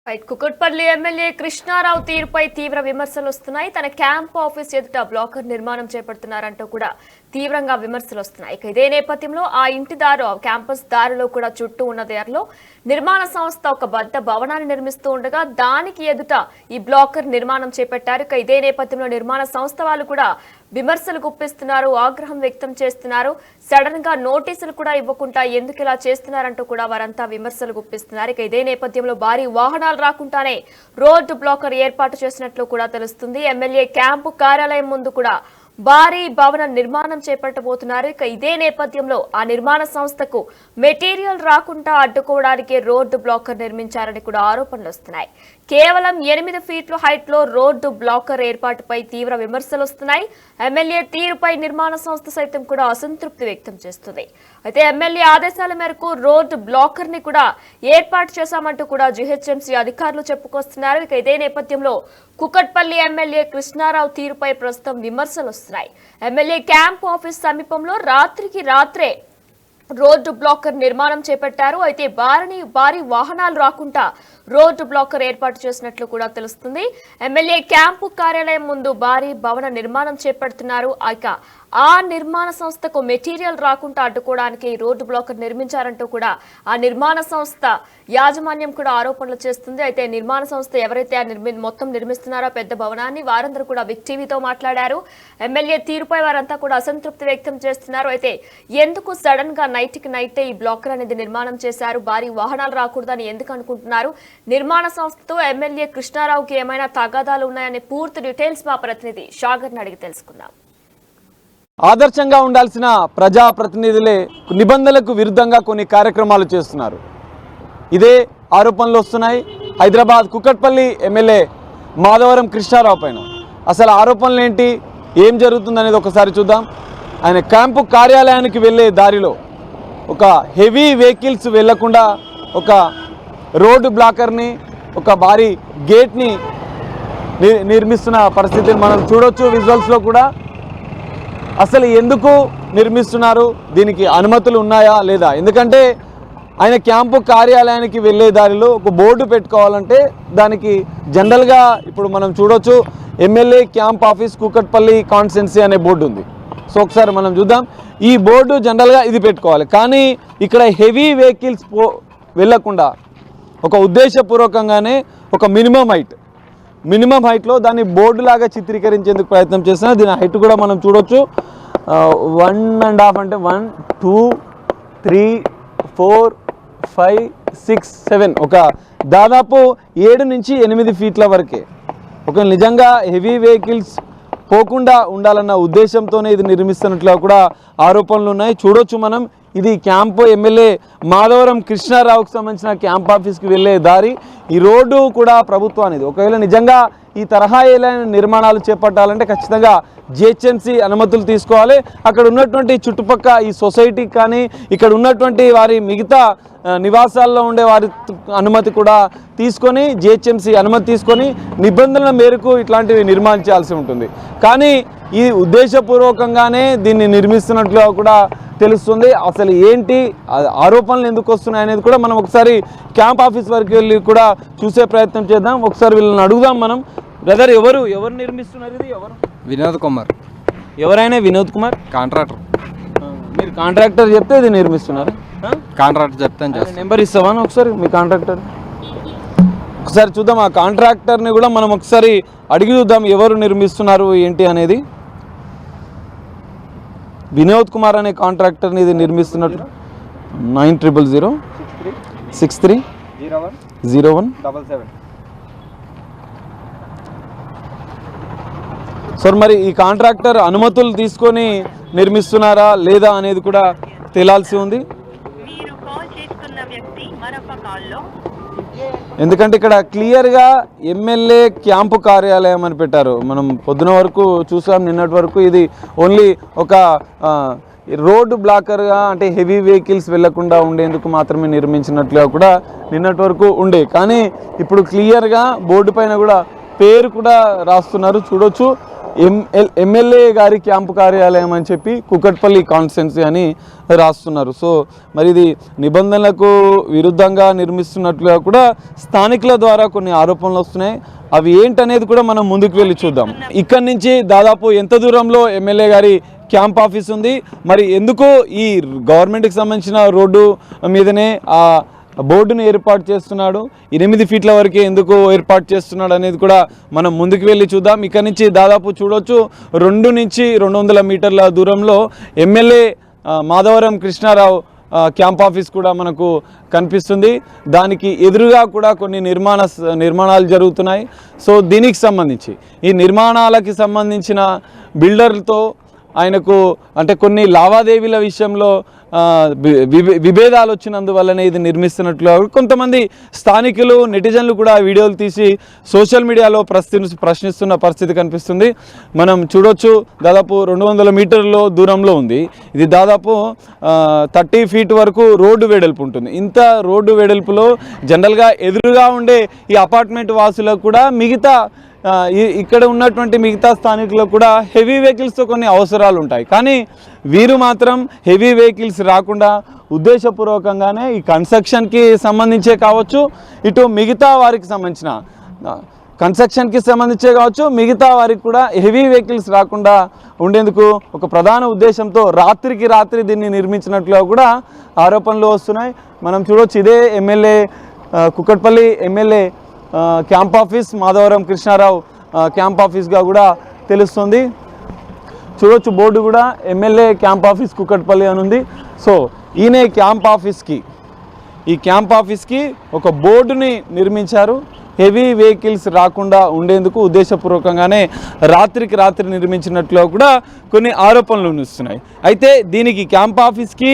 Kukatpally MLA Krishnarao తీరుపై తీవ్ర విమర్శలు వస్తున్నాయి. తన క్యాంప్ ఆఫీస్ ఎదుట బ్లాకర్ నిర్మాణం చేపడుతున్నారంటూ కూడా తీవ్రంగా విమర్శలు వస్తున్నాయి. ఇదే నేపథ్యంలో ఆ ఇంటి దారు క్యాంపస్ దారిలో కూడా చుట్టూ ఉన్న దారిలో నిర్మాణ సంస్థ ఒక పెద్ద భవనాన్ని నిర్మిస్తూ ఉండగా దానికి ఎదుట ఈ బ్లాకర్ నిర్మాణం చేపట్టారు. ఇదే నేపథ్యంలో నిర్మాణ సంస్థ వాళ్ళు కూడా విమర్శలు గుప్పిస్తున్నారు, ఆగ్రహం వ్యక్తం చేస్తున్నారు. సడన్ గా నోటీసులు కూడా ఇవ్వకుండా ఎందుకు ఇలా చేస్తున్నారంటూ కూడా వారంతా విమర్శలు గుప్పిస్తున్నారు. ఇదే నేపథ్యంలో భారీ వాహనాలు రాకుండానే రోడ్డు బ్లాకర్ ఏర్పాటు చేసినట్లు కూడా తెలుస్తుంది. ఎమ్మెల్యే క్యాంపు కార్యాలయం ముందు కూడా భారీ భవన నిర్మాణం చేపట్టబోతున్నారు. ఇదే నేపథ్యంలో ఆ నిర్మాణ సంస్థకు మెటీరియల్ రాకుండా అడ్డుకోవడానికి రోడ్డు బ్లాకర్ నిర్మించారని కూడా ఆరోపణలు వస్తున్నాయి. కేవలం 8 ఫీట్ల హైట్ లో రోడ్డు బ్లాకర్ ఏర్పాటుపై తీవ్ర విమర్శలు వస్తున్నాయి. ఎమ్మెల్యే తీరుపై నిర్మాణ సంస్థ సైతం కూడా అసంతృప్తి వ్యక్తం చేస్తుంది. అయితే ఎమ్మెల్యే ఆదేశాల మేరకు రోడ్డు బ్లాకర్ ని కూడా ఏర్పాటు చేశామంటూ కూడా జీహెచ్ఎంసీ అధికారులు చెప్పుకొస్తున్నారు. ఇదే నేపథ్యంలో కుకట్పల్లి ఎమ్మెల్యే కృష్ణారావు తీరుపై ప్రస్తుతం విమర్శలు వస్తున్నాయి. ఎమ్మెల్యే క్యాంప్ ఆఫీస్ సమీపంలో రాత్రికి రాత్రే రోడ్డు బ్లాకర్ నిర్మాణం చేపట్టారు. అయితే భారీ వాహనాలు రాకుండా రోడ్డు బ్లాకర్ ఏర్పాటు చేసినట్లు కూడా తెలుస్తుంది. ఎమ్మెల్యే క్యాంపు కార్యాలయం ముందు భారీ భవన నిర్మాణం చేపడుతున్నారు. ఆ నిర్మాణ సంస్థకు మెటీరియల్ రాకుండా అడ్డుకోవడానికి రోడ్డు బ్లాకర్ నిర్మించారంటూ కూడా ఆ నిర్మాణ సంస్థ యాజమాన్యం కూడా ఆరోపణలు చేస్తుంది. అయితే నిర్మాణ సంస్థ ఎవరైతే మొత్తం నిర్మిస్తున్నారో పెద్ద భవనాన్ని వారందరూ కూడా బిగ్ టీవీతో మాట్లాడారు. ఎమ్మెల్యే తీరుపై వారంతా కూడా అసంతృప్తి వ్యక్తం చేస్తున్నారు. అయితే ఎందుకు సడన్ గా నైట్కి నైటే ఈ బ్లాకర్ అనేది నిర్మాణం చేశారు, భారీ వాహనాలు రాకూడదని ఎందుకు అనుకుంటున్నారు, నిర్మాణ సంస్థతో ఎమ్మెల్యే కృష్ణారావుకి ఏమైనా తగాదాలు ఉన్నాయనే పూర్తి డీటెయిల్స్ మా ప్రతినిధి షాగర్ని అడిగి తెలుసుకుందాం. ఆదర్శంగా ఉండాల్సిన ప్రజాప్రతినిధులే నిబంధనలకు విరుద్ధంగా కొన్ని కార్యక్రమాలు చేస్తున్నారు. ఇదే ఆరోపణలు వస్తున్నాయి హైదరాబాద్ కుకట్పల్లి ఎమ్మెల్యే మాధవరం కృష్ణారావు పైన. అసలు ఆరోపణలు ఏంటి, ఏం జరుగుతుందనేది ఒకసారి చూద్దాం. ఆయన క్యాంపు కార్యాలయానికి వెళ్ళే దారిలో ఒక హెవీ వెహికల్స్ వెళ్లకుండా ఒక రోడ్డు బ్లాకర్ని, ఒక భారీ గేట్ని నిర్మిస్తున్న పరిస్థితిని మనం చూడొచ్చు విజువల్స్లో కూడా. అసలు ఎందుకు నిర్మిస్తున్నారు, దీనికి అనుమతులు ఉన్నాయా లేదా? ఎందుకంటే ఆయన క్యాంపు కార్యాలయానికి వెళ్ళే దారిలో ఒక బోర్డు పెట్టుకోవాలంటే దానికి జనరల్గా ఇప్పుడు మనం చూడొచ్చు MLA camp office Kukatpally constituency అనే బోర్డు ఉంది. సో ఒకసారి మనం చూద్దాం. ఈ బోర్డు జనరల్గా ఇది పెట్టుకోవాలి, కానీ ఇక్కడ హెవీ వెహికల్స్ వెళ్ళకుండా ఒక ఉద్దేశపూర్వకంగానే ఒక మినిమం హైట్లో దాన్ని బోర్డు లాగా చిత్రీకరించేందుకు ప్రయత్నం చేస్తున్నారు. దీని హైట్ కూడా మనం చూడొచ్చు 1.5 అంటే 1, 2, 3, 4, 5, 6, 7 ఒక దాదాపు 7 నుంచి 8 ఫీట్ల వరకే. ఒక నిజంగా హెవీ వెహికల్స్ పోకుండా ఉండాలన్న ఉద్దేశంతోనే ఇది నిర్మిస్తున్నట్లుగా కూడా ఆరోపణలు ఉన్నాయి. చూడొచ్చు మనం. ఇది క్యాంపు ఎమ్మెల్యే మాధవరం కృష్ణారావుకి సంబంధించిన క్యాంప్ ఆఫీస్కి వెళ్ళే దారి. ఈ రోడ్డు కూడా ప్రభుత్వానిది. ఒకవేళ నిజంగా ఈ తరహా ఏలైన నిర్మాణాలు చేపట్టాలంటే ఖచ్చితంగా జిహెచ్ఎంసీ అనుమతులు తీసుకోవాలి. అక్కడ ఉన్నటువంటి చుట్టుపక్కల ఈ సొసైటీకి కానీ ఇక్కడ ఉన్నటువంటి వారి మిగతా నివాసాల్లో ఉండే వారి అనుమతి కూడా తీసుకొని జిహెచ్ఎంసీ అనుమతి తీసుకొని నిబంధనల మేరకు ఇట్లాంటివి నిర్మించాల్సి ఉంటుంది. కానీ ఈ ఉద్దేశపూర్వకంగానే దీన్ని నిర్మిస్తున్నట్లుగా కూడా తెలుస్తుంది. అసలు ఏంటి ఆరోపణలు ఎందుకు వస్తున్నాయి అనేది కూడా మనం ఒకసారి క్యాంప్ ఆఫీస్ వరకు వెళ్ళి కూడా చూసే ప్రయత్నం చేద్దాం. ఒకసారి వీళ్ళని అడుగుదాం మనం. బ్రదర్, ఎవరు నిర్మిస్తున్నారు? ఇది ఎవరు? వినోద్ కుమార్. ఎవరైనా వినోద్ కుమార్ కాంట్రాక్టర్. మీరు కాంట్రాక్టర్ చెప్తే ఇది నిర్మిస్తున్నారు? కాంట్రాక్టర్ చెప్తాను. నెంబర్ ఇస్తావా ఒకసారి మీ కాంట్రాక్టర్? ఒకసారి చూద్దాం. ఆ కాంట్రాక్టర్ని కూడా మనం ఒకసారి అడిగి చూద్దాం ఎవరు నిర్మిస్తున్నారు ఏంటి అనేది. వినోద్ కుమార్ అనే కాంట్రాక్టర్ని ఇది నిర్మిస్తున్నట్టు. 9000 63 01 77. సార్, మరి ఈ కాంట్రాక్టర్ అనుమతులు తీసుకొని నిర్మిస్తున్నారా లేదా అనేది కూడా తేలాల్సి ఉంది. ఎందుకంటే ఇక్కడ క్లియర్గా ఎమ్మెల్యే క్యాంపు కార్యాలయం అని పెట్టారు. మనం పొద్దున వరకు చూసాం, నిన్నటి వరకు ఇది ఓన్లీ ఒక రోడ్డు బ్లాకర్గా, అంటే హెవీ వెహికల్స్ వెళ్లకుండా ఉండేందుకు మాత్రమే నిర్మించినట్లుగా కూడా నిన్నటి వరకు ఉండే. కానీ ఇప్పుడు క్లియర్గా బోర్డు పైన కూడా పేరు కూడా రాస్తున్నారు. చూడొచ్చు ఎమ్మెల్యే గారి క్యాంపు కార్యాలయం అని చెప్పి కుకట్పల్లి కాన్స్టిట్యున్సీ అని రాస్తున్నారు. సో మరి ఇది నిబంధనలకు విరుద్ధంగా నిర్మిస్తున్నట్లుగా కూడా స్థానికుల ద్వారా కొన్ని ఆరోపణలు వస్తున్నాయి. అవి ఏంటనేది కూడా మనం ముందుకు వెళ్ళి చూద్దాం. ఇక్కడి నుంచి దాదాపు ఎంత దూరంలో ఎమ్మెల్యే గారి క్యాంప్ ఆఫీస్ ఉంది, మరి ఎందుకు ఈ గవర్నమెంట్కి సంబంధించిన రోడ్డు మీదనే ఆ బోర్డును ఏర్పాటు చేస్తున్నాడు, 8 ఫీట్ల వరకే ఎందుకు ఏర్పాటు చేస్తున్నాడు అనేది కూడా మనం ముందుకు వెళ్ళి చూద్దాం. ఇక్కడ నుంచి దాదాపు చూడొచ్చు 2 నుంచి 200 మీటర్ల దూరంలో MLA Madhavaram Krishnarao camp office కూడా మనకు కనిపిస్తుంది. దానికి ఎదురుగా కూడా కొన్ని నిర్మాణాలు జరుగుతున్నాయి. సో దీనికి సంబంధించి ఈ నిర్మాణాలకి సంబంధించిన బిల్డర్లతో ఆయనకు అంటే కొన్ని లావాదేవీల విషయంలో విభేదాలు వచ్చినందువల్లనే ఇది నిర్మిస్తున్నట్లు కొంతమంది స్థానికులు నెటిజన్లు కూడా వీడియోలు తీసి సోషల్ మీడియాలో ప్రశ్నిస్తున్న పరిస్థితి కనిపిస్తుంది. మనం చూడొచ్చు దాదాపు 200 మీటర్ల దూరంలో ఉంది. ఇది దాదాపు 30 ఫీట్ వరకు రోడ్డు వెడల్పు ఉంటుంది. ఇంత రోడ్డు వెడల్పులో జనరల్గా ఎదురుగా ఉండే ఈ అపార్ట్మెంట్ వాసులకు కూడా ఇక్కడ ఉన్నటువంటి మిగతా స్థానికులకు కూడా హెవీ వెహికల్స్తో కొన్ని అవసరాలు ఉంటాయి. కానీ వీరు మాత్రం హెవీ వెహికల్స్ రాకుండా ఉద్దేశపూర్వకంగానే ఈ కన్స్ట్రక్షన్కి సంబంధించే కావచ్చు, ఇటు మిగతా వారికి సంబంధించిన కన్స్ట్రక్షన్కి సంబంధించే కావచ్చు, మిగతా వారికి కూడా హెవీ వెహికల్స్ రాకుండా ఉండేందుకు ఒక ప్రధాన ఉద్దేశంతో రాత్రికి రాత్రి దీన్ని నిర్మించినట్లుగా కూడా ఆరోపణలు వస్తున్నాయి. మనం చూడవచ్చు ఇదే MLA Kukatpally MLA camp office Madhavaram Krishnarao camp ఆఫీస్గా కూడా తెలుస్తుంది. చూడొచ్చు బోర్డు కూడా ఎమ్మెల్యే క్యాంప్ ఆఫీస్ కుకట్పల్లి అని ఉంది. సో ఈయన ఈ క్యాంప్ ఆఫీస్కి ఒక బోర్డుని నిర్మించారు. హెవీ వెహికల్స్ రాకుండా ఉండేందుకు ఉద్దేశపూర్వకంగానే రాత్రికి రాత్రి నిర్మించినట్లు కూడా కొన్ని ఆరోపణలు వస్తున్నాయి. అయితే దీనికి క్యాంప్ ఆఫీస్కి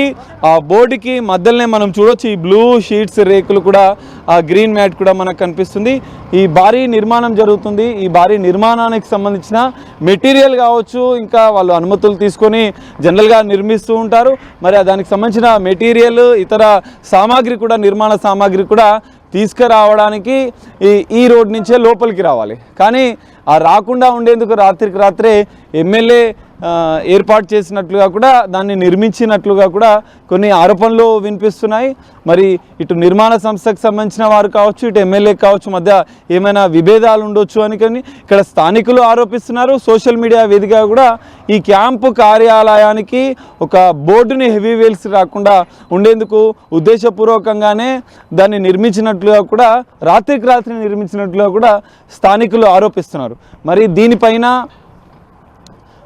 ఆ బోర్డుకి మధ్యలోనే మనం చూడొచ్చు ఈ బ్లూ షీట్స్ రేకులు కూడా ఆ గ్రీన్ మ్యాట్ కూడా మనకు కనిపిస్తుంది. ఈ భారీ నిర్మాణం జరుగుతుంది. ఈ భారీ నిర్మాణానికి సంబంధించిన మెటీరియల్ కావచ్చు, ఇంకా వాళ్ళు అనుమతులు తీసుకొని జనరల్గా నిర్మిస్తూ ఉంటారు. మరి దానికి సంబంధించిన మెటీరియల్ ఇతర సామాగ్రి కూడా నిర్మాణ సామాగ్రి కూడా తీసుకురావడానికి ఈ రోడ్ నుంచే లోపలికి రావాలి. కానీ ఆ రాకుండా ఉండేందుకు రాత్రికి రాత్రే ఎమ్మెల్యే ఏర్పాటు చేసినట్లుగా కూడా దాన్ని నిర్మించినట్లుగా కూడా కొన్ని ఆరోపణలు వినిపిస్తున్నాయి. మరి ఇటు నిర్మాణ సంస్థకు సంబంధించిన వారు కావచ్చు, ఇటు ఎమ్మెల్యే కావచ్చు మధ్య ఏమైనా విభేదాలు ఉండొచ్చు అని కానీ ఇక్కడ స్థానికులు ఆరోపిస్తున్నారు. సోషల్ మీడియా వేదికగా కూడా ఈ క్యాంపు కార్యాలయానికి ఒక బోర్డుని హెవీ వెహికల్స్ రాకుండా ఉండేందుకు ఉద్దేశపూర్వకంగానే దాన్ని నిర్మించినట్లుగా కూడా రాత్రికి రాత్రి నిర్మించినట్లుగా కూడా స్థానికులు ఆరోపిస్తున్నారు.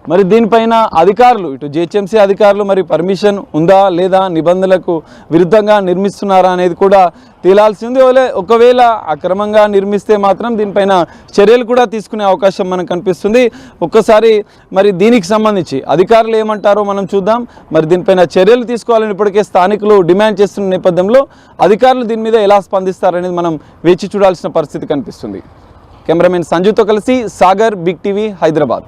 మరి దీనిపైన అధికారులు ఇటు జిహెచ్ఎంసీ అధికారులు మరి పర్మిషన్ ఉందా లేదా, నిబంధనలకు విరుద్ధంగా నిర్మిస్తున్నారా అనేది కూడా తేలాల్సి ఉంది. ఒకవేళ అక్రమంగా నిర్మిస్తే మాత్రం దీనిపైన చర్యలు కూడా తీసుకునే అవకాశం మనకు కనిపిస్తుంది. ఒక్కసారి మరి దీనికి సంబంధించి అధికారులు ఏమంటారో మనం చూద్దాం. మరి దీనిపైన చర్యలు తీసుకోవాలని ఇప్పటికే స్థానికులు డిమాండ్ చేస్తున్న నేపథ్యంలో అధికారులు దీని మీద ఎలా స్పందిస్తారనేది మనం వేచి చూడాల్సిన పరిస్థితి కనిపిస్తుంది. కెమెరామెన్ సంజుతో కలిసి సాగర్, బిగ్ టీవీ, హైదరాబాద్.